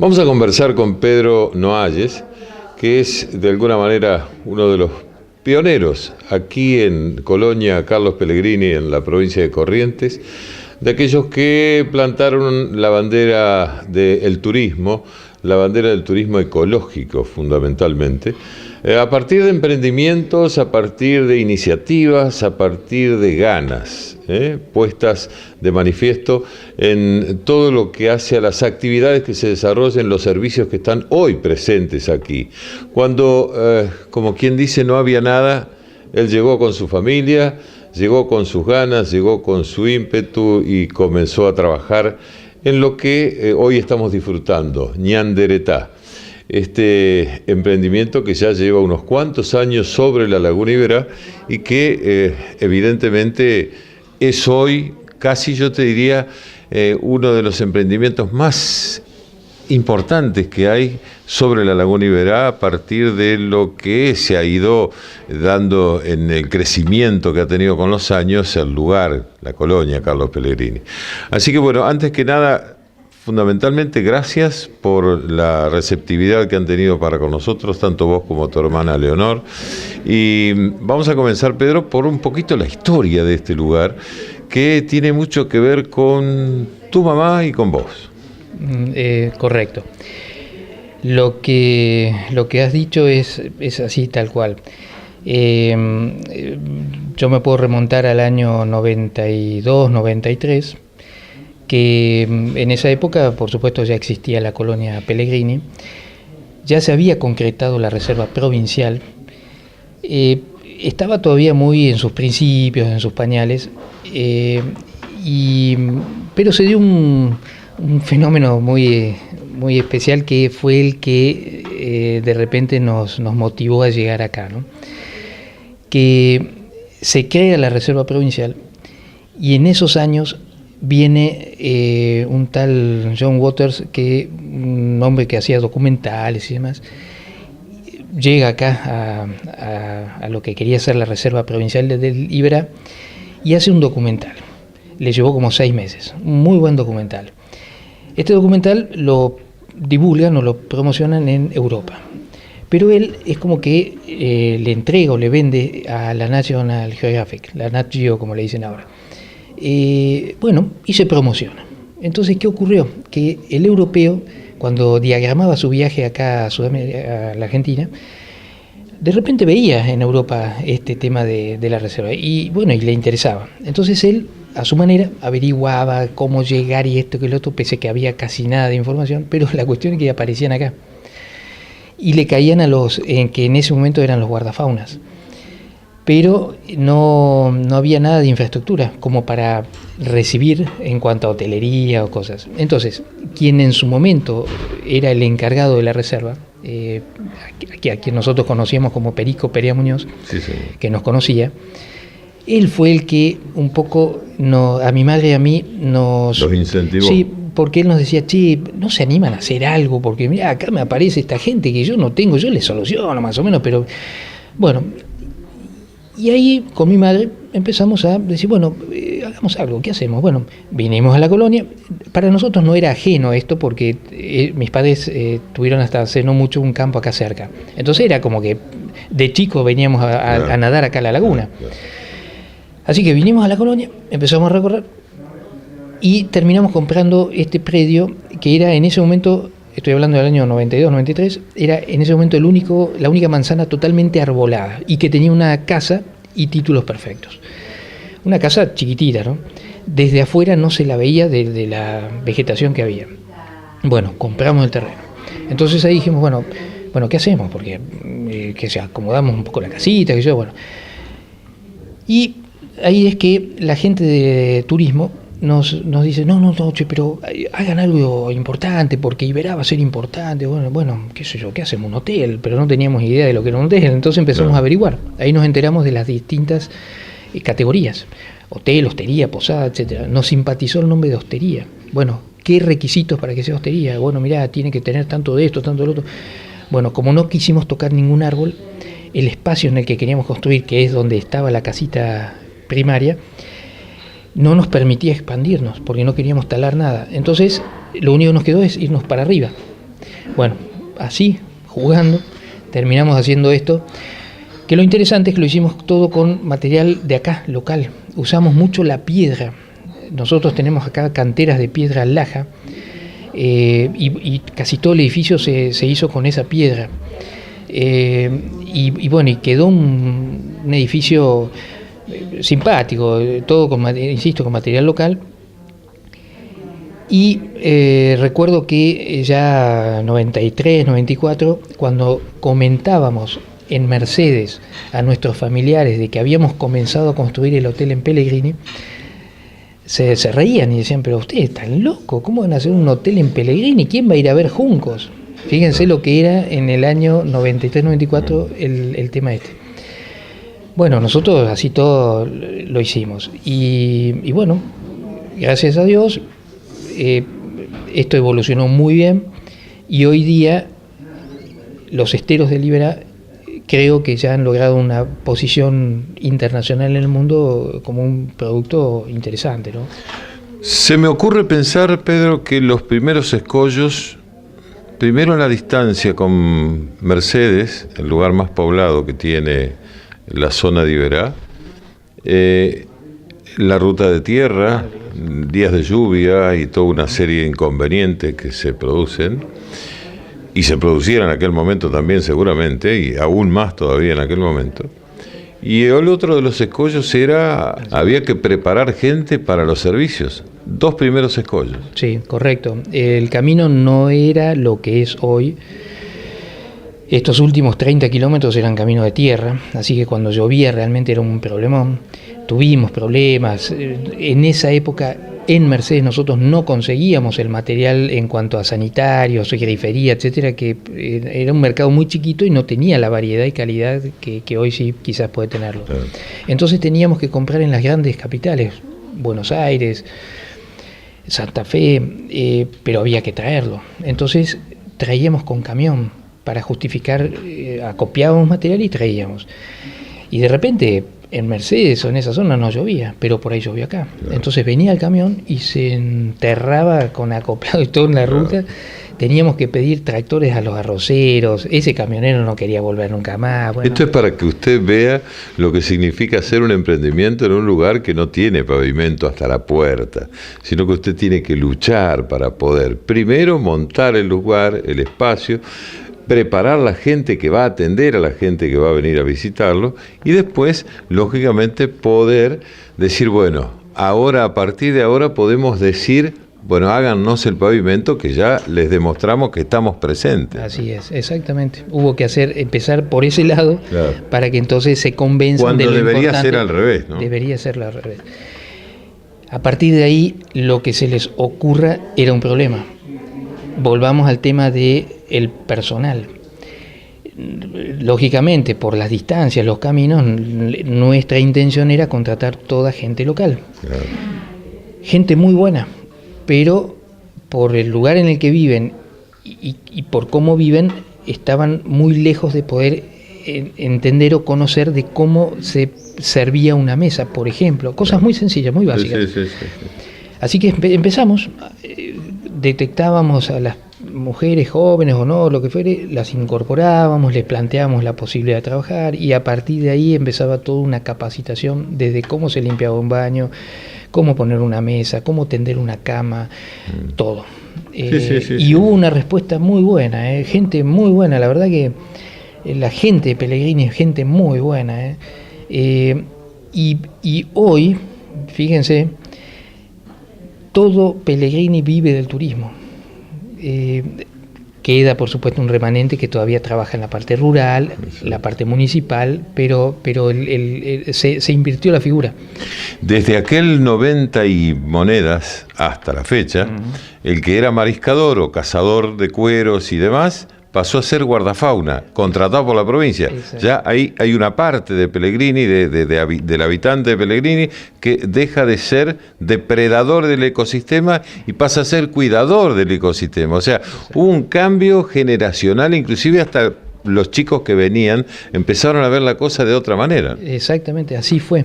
Vamos a conversar con Pedro Noalles, que es de alguna manera uno de los pioneros aquí en Colonia Carlos Pellegrini, en la provincia de Corrientes, de aquellos que plantaron la bandera del turismo, la bandera del turismo ecológico fundamentalmente, a partir de emprendimientos, a partir de iniciativas, a partir de ganas, puestas de manifiesto en todo lo que hace a las actividades que se desarrollan, los servicios que están hoy presentes aquí. Cuando, como quien dice, no había nada, él llegó con su familia, llegó con sus ganas, llegó con su ímpetu y comenzó a trabajar en lo que hoy estamos disfrutando, Ñanderetá. Este emprendimiento que ya lleva unos cuantos años sobre la Laguna Iberá y que evidentemente es hoy, casi yo te diría, uno de los emprendimientos más importantes que hay sobre la Laguna Iberá a partir de lo que se ha ido dando en el crecimiento que ha tenido con los años el lugar, la colonia Carlos Pellegrini. Así que bueno, antes que nada, fundamentalmente gracias por la receptividad que han tenido para con nosotros, tanto vos como tu hermana Leonor. Y vamos a comenzar, Pedro, por un poquito la historia de este lugar, que tiene mucho que ver con tu mamá y con vos. Correcto. Lo que has dicho es así, tal cual. Yo me puedo remontar al año 92, 93, que en esa época, por supuesto, ya existía la colonia Pellegrini, ya se había concretado la reserva provincial, estaba todavía muy en sus principios, en sus pañales, pero se dio un fenómeno muy especial que fue el que de repente nos motivó a llegar acá, ¿no? Que se crea la reserva provincial y en esos años viene un tal John Waters, un hombre que hacía documentales y demás, llega acá a lo que quería ser la reserva provincial del Iberá y hace un documental. Le llevó como 6 meses, un muy buen documental. Este documental lo divulgan o lo promocionan en Europa, pero él es como que le entrega o le vende a la National Geographic, la Nat Geo como le dicen ahora. Y se promociona. Entonces, ¿qué ocurrió? Que el europeo, cuando diagramaba su viaje acá a Sudamérica, a la Argentina, de repente veía en Europa este tema de la reserva y le interesaba. Entonces él, a su manera, averiguaba cómo llegar y esto que lo otro, pese que había casi nada de información, pero la cuestión es que aparecían acá. Y le caían a los que en ese momento eran los guardafaunas. Pero no había nada de infraestructura como para recibir en cuanto a hotelería o cosas. Entonces, quien en su momento era el encargado de la reserva, a quien nosotros conocíamos como Perico Perea Muñoz, sí. Que nos conocía, él fue el que un poco a mi madre y a mí los incentivó. Sí, porque él nos decía, che, no se animan a hacer algo, porque mira, acá me aparece esta gente que yo no tengo, yo les soluciono más o menos, pero bueno. Y ahí con mi madre empezamos a decir, hagamos algo, ¿qué hacemos? Bueno, vinimos a la colonia. Para nosotros no era ajeno esto porque mis padres tuvieron hasta hace no mucho un campo acá cerca. Entonces era como que de chicos veníamos a nadar acá a la laguna. Así que vinimos a la colonia, empezamos a recorrer y terminamos comprando este predio que era en ese momento, estoy hablando del año 92, 93, era en ese momento la única manzana totalmente arbolada y que tenía una casa y títulos perfectos. Una casa chiquitita, ¿no? Desde afuera no se la veía de la vegetación que había. Bueno, compramos el terreno. Entonces ahí dijimos, bueno, ¿qué hacemos? Porque que se acomodamos un poco la casita, que yo, bueno. Y ahí es que la gente de turismo nos dice, no, che, pero hagan algo importante, porque Iberá va a ser importante. Bueno, qué sé yo, ¿qué hacemos? Un hotel, pero no teníamos idea de lo que era un hotel. Entonces empezamos a averiguar. Ahí nos enteramos de las distintas categorías: hotel, hostería, posada, etcétera. Nos simpatizó el nombre de hostería. Bueno, ¿qué requisitos para que sea hostería? Bueno, mirá, tiene que tener tanto de esto, tanto de lo otro. Bueno, como no quisimos tocar ningún árbol, el espacio en el que queríamos construir, que es donde estaba la casita primaria, no nos permitía expandirnos porque no queríamos talar nada. Entonces lo único que nos quedó es irnos para arriba. Bueno, así, jugando, terminamos haciendo esto, que lo interesante es que lo hicimos todo con material de acá, local. Usamos mucho la piedra. Nosotros tenemos acá canteras de piedra laja, y casi todo el edificio se hizo con esa piedra. Y bueno, y quedó un edificio simpático, todo con, insisto, con material local. Y recuerdo que ya 93, 94, cuando comentábamos en Mercedes a nuestros familiares de que habíamos comenzado a construir el hotel en Pellegrini, se reían y decían, pero ustedes están locos, ¿cómo van a hacer un hotel en Pellegrini? ¿Quién va a ir a ver Juncos? Fíjense lo que era en el año 93-94 el tema este. Bueno, nosotros así todo lo hicimos. Y bueno, gracias a Dios, esto evolucionó muy bien y hoy día los esteros de Libera creo que ya han logrado una posición internacional en el mundo como un producto interesante, ¿no? Se me ocurre pensar, Pedro, que los primeros escollos, primero en la distancia con Mercedes, el lugar más poblado que tiene la zona de Iberá, la ruta de tierra, días de lluvia y toda una serie de inconvenientes que se producen, y se producían en aquel momento también seguramente, y aún más todavía en aquel momento. Y el otro de los escollos era, había que preparar gente para los servicios. 2 primeros escollos. Sí, correcto. El camino no era lo que es hoy. Estos últimos 30 kilómetros eran camino de tierra, así que cuando llovía realmente era un problemón. Tuvimos problemas. En esa época, en Mercedes, nosotros no conseguíamos el material en cuanto a sanitarios, grifería, etcétera, que era un mercado muy chiquito y no tenía la variedad y calidad que hoy sí quizás puede tenerlo. Entonces teníamos que comprar en las grandes capitales, Buenos Aires, Santa Fe, pero había que traerlo. Entonces traíamos con camión para justificar, acopiábamos material y traíamos. Y de repente en Mercedes o en esa zona no llovía, pero por ahí llovía acá. Claro. Entonces venía el camión y se enterraba con acoplado y todo en la ruta. Teníamos que pedir tractores a los arroceros. Ese camionero no quería volver nunca más. Bueno. Esto es para que usted vea lo que significa hacer un emprendimiento en un lugar que no tiene pavimento hasta la puerta, sino que usted tiene que luchar para poder primero montar el lugar, el espacio, preparar la gente que va a atender a la gente que va a venir a visitarlo y después, lógicamente, poder decir, bueno, ahora, a partir de ahora podemos decir, bueno, háganos el pavimento que ya les demostramos que estamos presentes. Así es, exactamente. Hubo que empezar por ese lado, claro, para que entonces se convenzan de lo importante. Cuando debería ser al revés, ¿no? Debería ser al revés. A partir de ahí, lo que se les ocurra era un problema. Volvamos al tema del personal. Lógicamente, por las distancias, los caminos, nuestra intención era contratar toda gente local. Claro. Gente muy buena, pero por el lugar en el que viven y por cómo viven, estaban muy lejos de poder entender o conocer de cómo se servía una mesa, por ejemplo. Cosas muy sencillas, muy básicas. Sí. Así que empezamos, detectábamos a las mujeres jóvenes o no, lo que fuere, las incorporábamos, les planteábamos la posibilidad de trabajar y a partir de ahí empezaba toda una capacitación desde cómo se limpiaba un baño, cómo poner una mesa, cómo tender una cama, todo. Y hubo una respuesta muy buena, gente muy buena, la verdad que la gente de Pellegrini es gente muy buena. Y hoy, fíjense, todo Pellegrini vive del turismo. Queda, por supuesto, un remanente que todavía trabaja en la parte rural, la parte municipal, pero se invirtió la figura. Desde aquel 90 y monedas hasta la fecha, el que era mariscador o cazador de cueros y demás, pasó a ser guardafauna, contratado por la provincia. Exacto. Ya ahí hay una parte de Pellegrini, del habitante de Pellegrini, que deja de ser depredador del ecosistema y pasa a ser cuidador del ecosistema. O sea, exacto, hubo un cambio generacional, inclusive hasta los chicos que venían empezaron a ver la cosa de otra manera. Exactamente, así fue.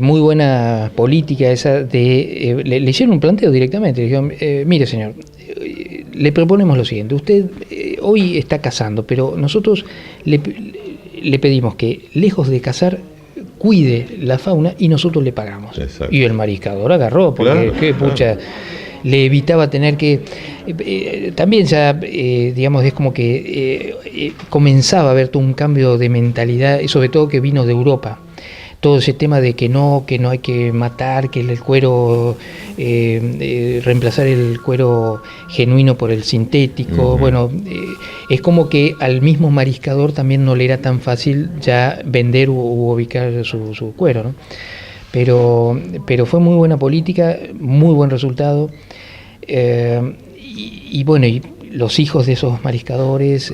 Muy buena política esa de... le hicieron un planteo directamente, le dijeron, mire señor, le proponemos lo siguiente: usted hoy está cazando, pero nosotros le pedimos que, lejos de cazar, cuide la fauna y nosotros le pagamos. Exacto. Y el mariscador agarró, porque le evitaba tener que... también ya, digamos, es como que comenzaba a haber todo un cambio de mentalidad, y sobre todo que vino de Europa. Todo ese tema de que no hay que matar, que el cuero, reemplazar el cuero genuino por el sintético. Bueno, es como que al mismo mariscador también no le era tan fácil ya vender u ubicar su cuero, ¿no? Pero fue muy buena política, muy buen resultado. Y bueno, y los hijos de esos mariscadores,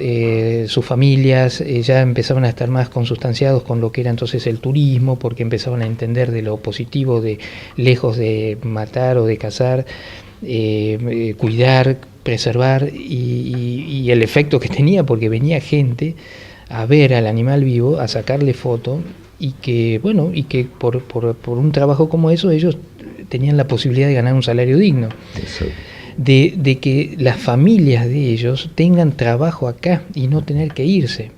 sus familias, ya empezaban a estar más consustanciados con lo que era entonces el turismo, porque empezaban a entender de lo positivo de, lejos de matar o de cazar, cuidar, preservar, y el efecto que tenía, porque venía gente a ver al animal vivo, a sacarle foto, y que bueno, y que por un trabajo como eso ellos tenían la posibilidad de ganar un salario digno. Exacto. De que las familias de ellos tengan trabajo acá y no tener que irse.